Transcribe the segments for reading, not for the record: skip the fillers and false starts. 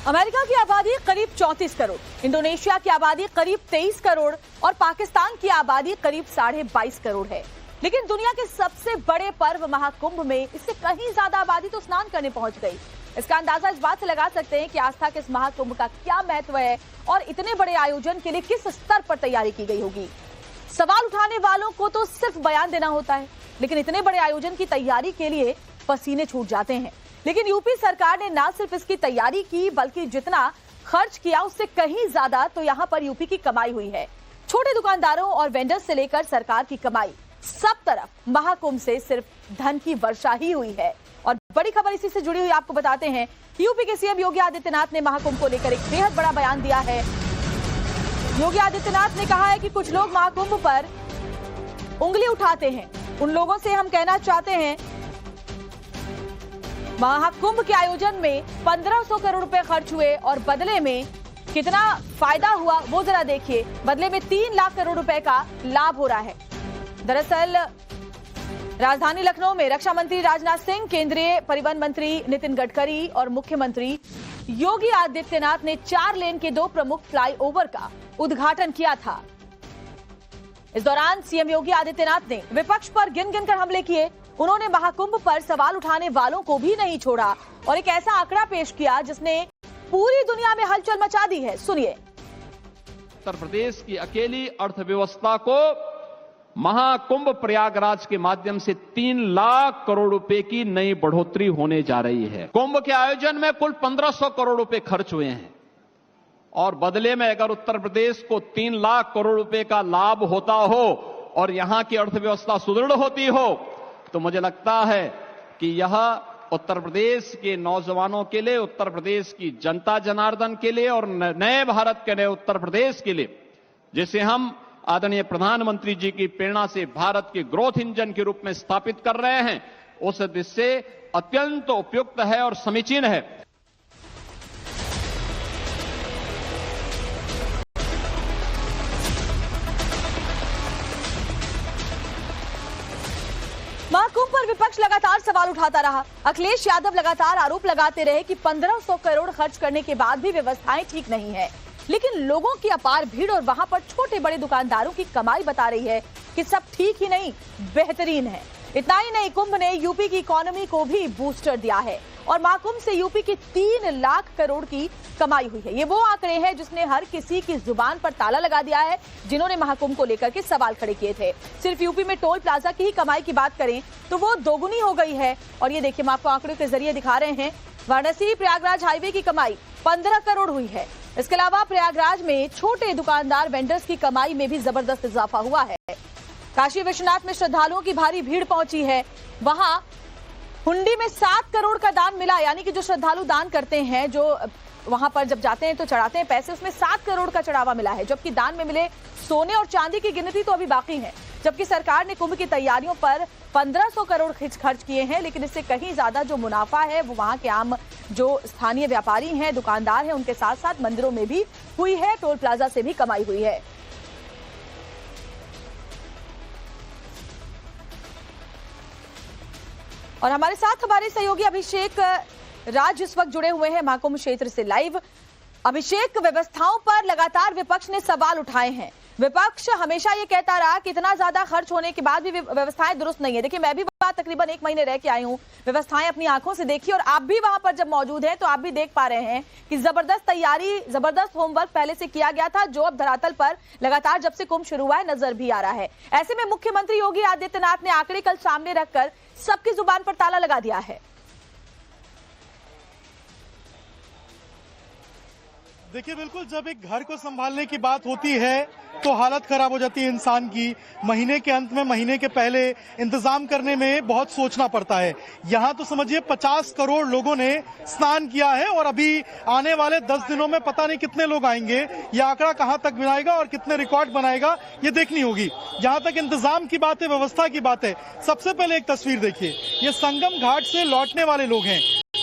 America की आबादी करीब 34 करोड़, इंडोनेशिया की आबादी करीब 23 करोड़ और पाकिस्तान की आबादी करीब 22.5 करोड़ है। लेकिन दुनिया के सबसे बड़े पर्व महाकुंभ में इससे कहीं ज्यादा आबादी तो स्नान करने पहुंच गई। इसका अंदाजा इस बात से लगा सकते हैं कि आस्था के इस महाकुंभ का क्या महत्व है और इतने बड़े आयोजन के लिए किस स्तर पर तैयारी की गई होगी। सवाल उठाने वालों को तो सिर्फ बयान देना होता है, लेकिन इतने बड़े आयोजन की तैयारी के लिए पसीने छूट जाते हैं। लेकिन यूपी सरकार ने न सिर्फ इसकी तैयारी की, बल्कि जितना खर्च किया उससे कहीं ज्यादा तो यहाँ पर यूपी की कमाई हुई है। छोटे दुकानदारों और वेंडर्स से लेकर सरकार की कमाई, सब तरफ महाकुंभ से सिर्फ धन की वर्षा ही हुई है। और बड़ी खबर इसी से जुड़ी हुई आपको बताते हैं। यूपी के सीएम योगी आदित्यनाथ ने महाकुंभ को लेकर एक बेहद बड़ा बयान दिया है। योगी आदित्यनाथ ने कहा है कि कुछ लोग महाकुंभ पर उंगली उठाते हैं, उन लोगों से हम कहना चाहते हैं महाकुंभ के आयोजन में 1500 करोड़ रुपए खर्च हुए और बदले में कितना फायदा हुआ वो जरा देखिए। बदले में 3 लाख करोड़ रुपए का लाभ हो रहा है। दरअसल राजधानी लखनऊ में रक्षा मंत्री राजनाथ सिंह, केंद्रीय परिवहन मंत्री नितिन गडकरी और मुख्यमंत्री योगी आदित्यनाथ ने 4 लेन के 2 प्रमुख फ्लाईओवर का उद्घाटन किया था। इस दौरान सीएम योगी आदित्यनाथ ने विपक्ष पर गिन गिनकर हमले किए। उन्होंने महाकुंभ पर सवाल उठाने वालों को भी नहीं छोड़ा और एक ऐसा आंकड़ा पेश किया जिसने पूरी दुनिया में हलचल मचा दी है। सुनिए। उत्तर प्रदेश की अकेली अर्थव्यवस्था को महाकुंभ प्रयागराज के माध्यम से 3 लाख करोड़ रुपए की नई बढ़ोतरी होने जा रही है। कुंभ के आयोजन में कुल 1500 करोड़ रुपए खर्च हुए हैं और बदले में अगर उत्तर प्रदेश को 3 लाख करोड़ रुपए का लाभ होता हो और यहां की अर्थव्यवस्था सुदृढ़ होती हो तो मुझे लगता है कि यह उत्तर प्रदेश के नौजवानों के लिए, उत्तर प्रदेश की जनता जनार्दन के लिए और नए भारत के नए उत्तर प्रदेश के लिए, जिसे हम आदरणीय प्रधानमंत्री जी की प्रेरणा से भारत के ग्रोथ इंजन के रूप में स्थापित कर रहे हैं, उस दृष्टि से अत्यंत उपयुक्त है और समीचीन है। महाकुंभ पर विपक्ष लगातार सवाल उठाता रहा। अखिलेश यादव लगातार आरोप लगाते रहे कि 1500 करोड़ खर्च करने के बाद भी व्यवस्थाएं ठीक नहीं है। लेकिन लोगों की अपार भीड़ और वहां पर छोटे बड़े दुकानदारों की कमाई बता रही है कि सब ठीक ही नहीं, बेहतरीन है। इतना ही नहीं, कुंभ ने यूपी की इकोनॉमी को भी बूस्टर दिया है और महाकुंभ से यूपी की 3 लाख करोड़ की कमाई हुई है। ये वो आंकड़े हैं जिसने हर किसी की जुबान पर ताला लगा दिया है, जिन्होंने महाकुंभ को लेकर के सवाल खड़े किए थे। सिर्फ यूपी में टोल प्लाजा की ही कमाई की बात करें तो वो दोगुनी हो गई है। और ये देखिए, हम आपको आंकड़ों के जरिए दिखा रहे हैं। वाराणसी प्रयागराज हाईवे की कमाई 15 करोड़ हुई है। इसके अलावा प्रयागराज में छोटे दुकानदार वेंडर्स की कमाई में भी जबरदस्त इजाफा हुआ है। काशी विश्वनाथ में श्रद्धालुओं की भारी भीड़ पहुंची है। वहां हुंडी में 7 करोड़ का दान मिला, यानी कि जो श्रद्धालु दान करते हैं, जो वहां पर जब जाते हैं तो चढ़ाते हैं पैसे, उसमें 7 करोड़ का चढ़ावा मिला है। जबकि दान में मिले सोने और चांदी की गिनती तो अभी बाकी है। जबकि सरकार ने कुंभ की तैयारियों पर 1500 करोड़ खर्च किए हैं, लेकिन इससे कहीं ज्यादा जो मुनाफा है वो वहां के आम जो स्थानीय व्यापारी हैं, दुकानदार हैं, उनके साथ साथ मंदिरों में भी हुई है। टोल प्लाजा से भी कमाई हुई है। और हमारे साथ हमारे सहयोगी अभिषेक राज इस वक्त जुड़े हुए हैं महाकुंभ क्षेत्र से लाइव। अभिषेक, व्यवस्थाओं पर लगातार विपक्ष ने सवाल उठाए हैं। विपक्ष हमेशा ये कहता रहा कि इतना ज्यादा खर्च होने के बाद भी व्यवस्थाएं दुरुस्त नहीं है। देखिए, मैं भी तकरीबन 1 महीने रह के आई हूँ, व्यवस्थाएं अपनी आंखों से देखी और आप भी वहां पर जब मौजूद हैं तो आप भी देख पा रहे हैं कि जबरदस्त तैयारी, जबरदस्त होमवर्क पहले से किया गया था, जो अब धरातल पर लगातार जब से कुंभ शुरू हुआ है नजर भी आ रहा है। ऐसे में मुख्यमंत्री योगी आदित्यनाथ ने आंकड़े कल सामने रखकर सबकी जुबान पर ताला लगा दिया है। देखिए, बिल्कुल जब एक घर को संभालने की बात होती है तो हालत खराब हो जाती है इंसान की। महीने के अंत में, महीने के पहले इंतजाम करने में बहुत सोचना पड़ता है। यहाँ तो समझिए 50 करोड़ लोगों ने स्नान किया है और अभी आने वाले 10 दिनों में पता नहीं कितने लोग आएंगे। ये आंकड़ा कहाँ तक बनाएगा और कितने रिकॉर्ड बनाएगा, ये देखनी होगी। जहाँ तक इंतजाम की बात है, व्यवस्था की बात है, सबसे पहले एक तस्वीर देखिए। ये संगम घाट से लौटने वाले लोग हैं।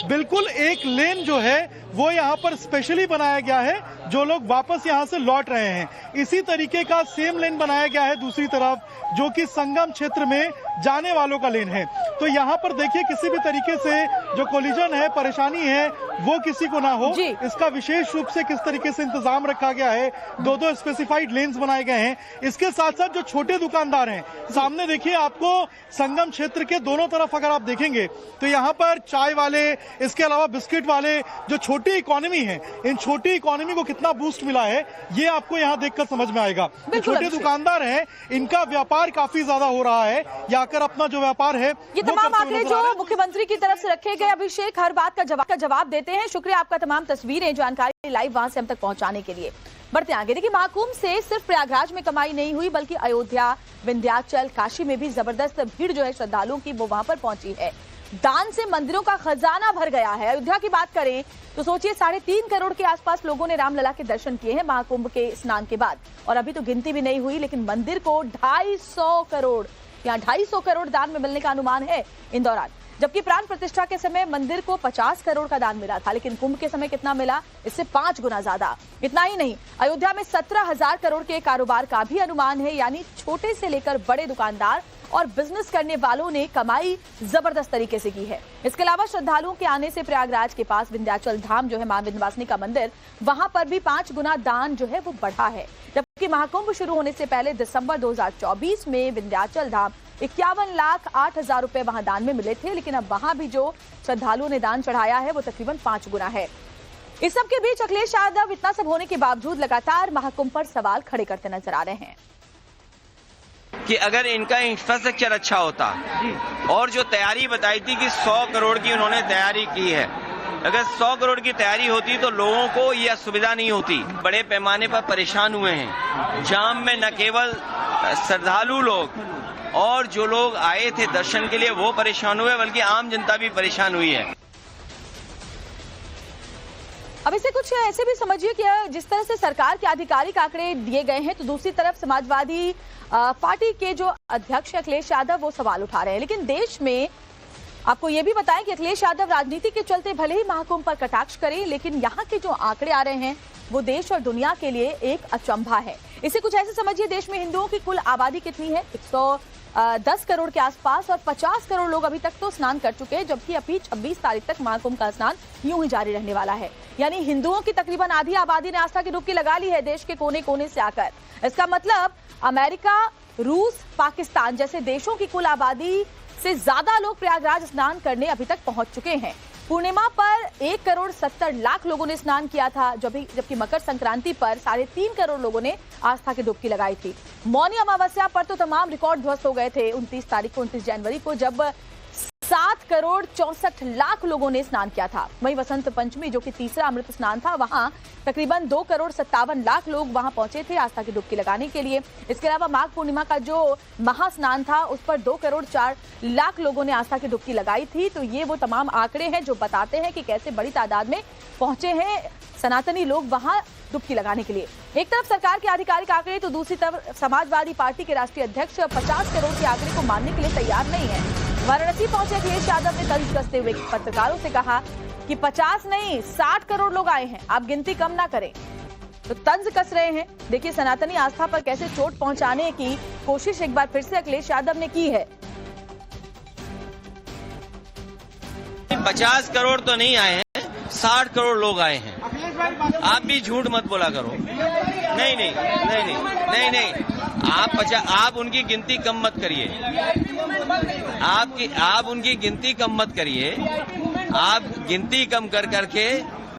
बिल्कुल एक लेन जो है वो यहाँ पर स्पेशली बनाया गया है, जो लोग वापस यहाँ से लौट रहे हैं। इसी तरीके का सेम लेन बनाया गया है दूसरी तरफ, जो कि संगम क्षेत्र में जाने वालों का लेन है। तो यहाँ पर देखिए किसी भी तरीके से जो कोलिजन है, परेशानी है, वो किसी को ना हो, इसका विशेष रूप से किस तरीके से इंतजाम रखा गया है। दो स्पेसिफाइड लेन्स बनाए गए हैं। इसके साथ साथ जो छोटे दुकानदार हैं, सामने देखिए आपको संगम क्षेत्र के दोनों तरफ अगर आप देखेंगे तो यहाँ पर चाय वाले, इसके अलावा बिस्किट वाले, जो छोटी इकोनॉमी है, इन छोटी इकोनॉमी को कितना बूस्ट मिला है ये आपको यहाँ देखकर समझ में आएगा। जो छोटे दुकानदार हैं इनका व्यापार काफी ज्यादा हो रहा है, या कर अपना जो व्यापार है। ये तमाम आंकड़े जो मुख्यमंत्री की तरफ से रखे गए, अभिषेक हर बात का जवाब देते हैं। शुक्रिया आपका तमाम तस्वीरें, जानकारी लाइव वहां से हम तक पहुंचाने के लिए। बढ़ते आगे, देखिए महाकुंभ से सिर्फ प्रयागराज में कमाई नहीं हुई, बल्कि अयोध्या, विंध्याचल, काशी में भी जबरदस्त भीड़ जो है श्रद्धालुओं की वो वहां पर पहुंची है। दान से मंदिरों का खजाना भर गया है। अयोध्या की बात करें तो सोचिए 3.5 करोड़ के आसपास लोगों ने रामलला के दर्शन किए हैं महाकुंभ के स्नान के बाद। और अभी तो गिनती भी नहीं हुई, लेकिन मंदिर को 250 करोड़ या 250 करोड़ दान में मिलने का अनुमान है इन दौरान। जबकि प्राण प्रतिष्ठा के समय मंदिर को 50 करोड़ का दान मिला था, लेकिन कुंभ के समय कितना मिला, इससे 5 गुना ज्यादा। इतना ही नहीं, अयोध्या में 17,000 करोड़ के कारोबार का भी अनुमान है, यानी छोटे से लेकर बड़े दुकानदार और बिजनेस करने वालों ने कमाई जबरदस्त तरीके से की है। इसके अलावा श्रद्धालुओं के आने से प्रयागराज के पास विंध्याचल धाम जो है मां विंध्यवासिनी का मंदिर, वहां पर भी 5 गुना दान जो है वो बढ़ा है। जबकि महाकुंभ शुरू होने से पहले दिसंबर 2024 में विंध्याचल धाम 51,08,000 रुपए वहां दान में मिले थे, लेकिन अब वहां भी जो श्रद्धालुओं ने दान चढ़ाया है वो तकरीबन 5 गुना है। इस सब के बीच अखिलेश यादव इतना सब होने के बावजूद लगातार महाकुंभ पर सवाल खड़े करते नजर आ रहे हैं कि अगर इनका इंफ्रास्ट्रक्चर अच्छा होता और जो तैयारी बताई थी कि 100 करोड़ की उन्होंने तैयारी की है, अगर 100 करोड़ की तैयारी होती तो लोगों को यह सुविधा नहीं होती। बड़े पैमाने पर परेशान हुए हैं। जाम में न केवल श्रद्धालु लोग और जो लोग आए थे दर्शन के लिए वो परेशान हुए, बल्कि आम जनता भी परेशान हुई है। अब इसे कुछ ऐसे भी समझिए कि जिस तरह से सरकार के आधिकारिक आंकड़े दिए गए हैं, तो दूसरी तरफ समाजवादी पार्टी के जो अध्यक्ष अखिलेश यादव वो सवाल उठा रहे हैं। लेकिन देश में आपको ये भी बताएं कि अखिलेश यादव राजनीति के चलते भले ही महाकुंभ पर कटाक्ष करें, लेकिन यहाँ के जो आंकड़े आ रहे हैं वो देश और दुनिया के लिए एक अचंभा है। इसे कुछ ऐसे समझिए, देश में हिंदुओं की कुल आबादी कितनी है, 110 करोड़ के आसपास, और 50 करोड़ लोग अभी तक तो स्नान कर चुके हैं, जबकि अभी 26 तारीख तक महाकुंभ का स्नान यूं ही जारी रहने वाला है। यानी हिंदुओं की तकरीबन आधी आबादी ने आस्था की डुबकी लगा ली है देश के कोने कोने से आकर। इसका मतलब अमेरिका, रूस, पाकिस्तान जैसे देशों की कुल आबादी से ज्यादा लोग प्रयागराज स्नान करने अभी तक पहुंच चुके हैं। पूर्णिमा पर 1,70,00,000 लोगों ने स्नान किया था, जबकि मकर संक्रांति पर 3.5 करोड़ लोगों ने आस्था की डुबकी लगाई थी। मौनी अमावस्या पर तो तमाम रिकॉर्ड ध्वस्त हो गए थे 29 जनवरी को, जब 7,64,00,000 लोगों ने स्नान किया था। वहीं वसंत पंचमी जो कि तीसरा अमृत स्नान था, वहां तकरीबन 2,57,00,000 लोग वहां पहुंचे थे आस्था की डुबकी लगाने के लिए। इसके अलावा माघ पूर्णिमा का जो महास्नान था उस पर 2,04,00,000 लोगों ने आस्था की डुबकी लगाई थी। तो ये वो तमाम आंकड़े हैं जो बताते हैं कि कैसे बड़ी तादाद में पहुंचे हैं सनातनी लोग वहां डुबकी लगाने के लिए। एक तरफ सरकार के आधिकारिक आंकड़े, तो दूसरी तरफ समाजवादी पार्टी के राष्ट्रीय अध्यक्ष 50 करोड़ के आंकड़े को मानने के लिए तैयार नहीं है। वाराणसी पहुंचे अखिलेश यादव ने तंज कसते हुए पत्रकारों से कहा कि 50 नहीं 60 करोड़ लोग आए हैं, आप गिनती कम ना करें। तो तंज कस रहे हैं। देखिए सनातनी आस्था पर कैसे चोट पहुंचाने की कोशिश एक बार फिर से अखिलेश यादव ने की है। 50 करोड़ तो नहीं आए हैं, 60 करोड़ लोग आए हैं। आप भी झूठ मत बोला करो। नहीं, आप उनकी गिनती कम मत करिए। आप उनकी गिनती कम मत करिए। आप गिनती कम कर करके